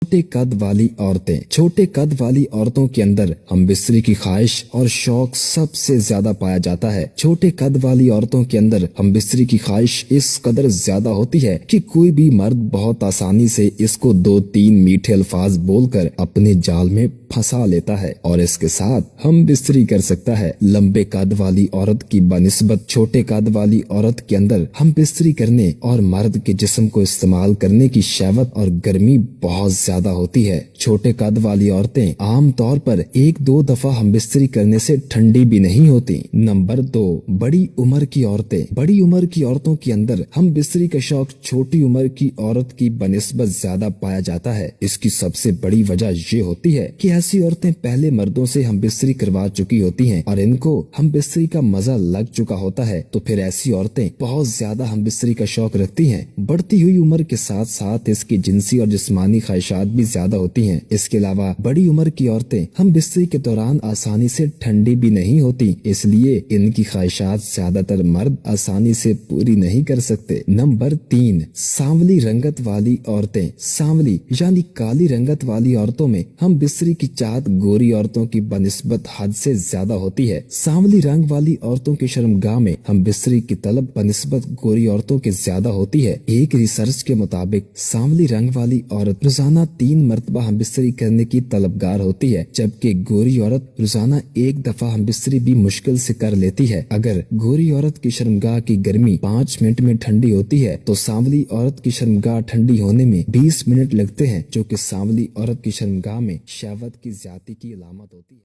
छोटे कद वाली औरतें। छोटे कद वाली औरतों के अंदर हम बिस्तरी की ख्वाहिश और शौक सबसे ज्यादा पाया जाता है। छोटे कद वाली औरतों के अंदर हम बिस्तरी की ख्वाहिश इस कदर ज्यादा होती है कि कोई भी मर्द बहुत आसानी से इसको 2-3 मीठे अल्फाज बोलकर अपने जाल में फंसा लेता है और इसके साथ हम बिस्तरी कर सकता है। लंबे कद वाली औरत की बनिस्बत छोटे कद वाली औरत के अंदर हम बिस्तरी करने और मर्द के जिस्म को इस्तेमाल करने की शहवत और गर्मी बहुत ज्यादा होती है। छोटे कद वाली औरतें आम तौर पर 1-2 दफा हम बिस्तरी करने से ठंडी भी नहीं होती। नंबर 2, बड़ी उम्र की औरतें। बड़ी उम्र की औरतों के अंदर हम बिस्तरी का शौक छोटी उम्र की औरत की बनिस्बत ज्यादा पाया जाता है। इसकी सबसे बड़ी वजह ये होती है कि ऐसी औरतें पहले मर्दों से हम बिस्तरी करवा चुकी होती हैं और इनको हम बिस्तरी का मजा लग चुका होता है, तो फिर ऐसी औरतें बहुत ज्यादा हम बिस्तरी का शौक रखती हैं। बढ़ती हुई उम्र के साथ साथ इसकी जिनसी और जिस्मानी ख्वाहिशात भी ज्यादा होती हैं। इसके अलावा बड़ी उम्र की औरतें हम बिस्तरी के दौरान आसानी से ठंडी भी नहीं होती, इसलिए इनकी ख्वाहिशात ज्यादातर मर्द आसानी से पूरी नहीं कर सकते। नंबर 3, सांवली रंगत वाली औरतें। सांवली यानी काली रंगत वाली औरतों में हम बिस्तरी की चाहत गोरी औरतों की बनिस्बत हद से ज्यादा होती है। सांवली रंग वाली औरतों की शर्मगाह में हम बिस्तरी की तलब बनिस्बत गोरी औरतों के ज्यादा होती है। एक रिसर्च के मुताबिक सांवली रंग वाली औरत रोजाना 3 मरतबा हम बिस्तरी करने की तलबगार होती है, जबकि गोरी औरत रोजाना 1 दफा हम बिस्तरी भी मुश्किल से कर लेती है। अगर गोरी औरत की शर्मगाह की गर्मी 5 मिनट में ठंडी होती है तो सांवली औरत की शर्मगाह ठंडी होने में 20 मिनट लगते हैं, जो कि सांवली औरत की शर्मगाह में शहवत की ज्यादती की अलामत होती है।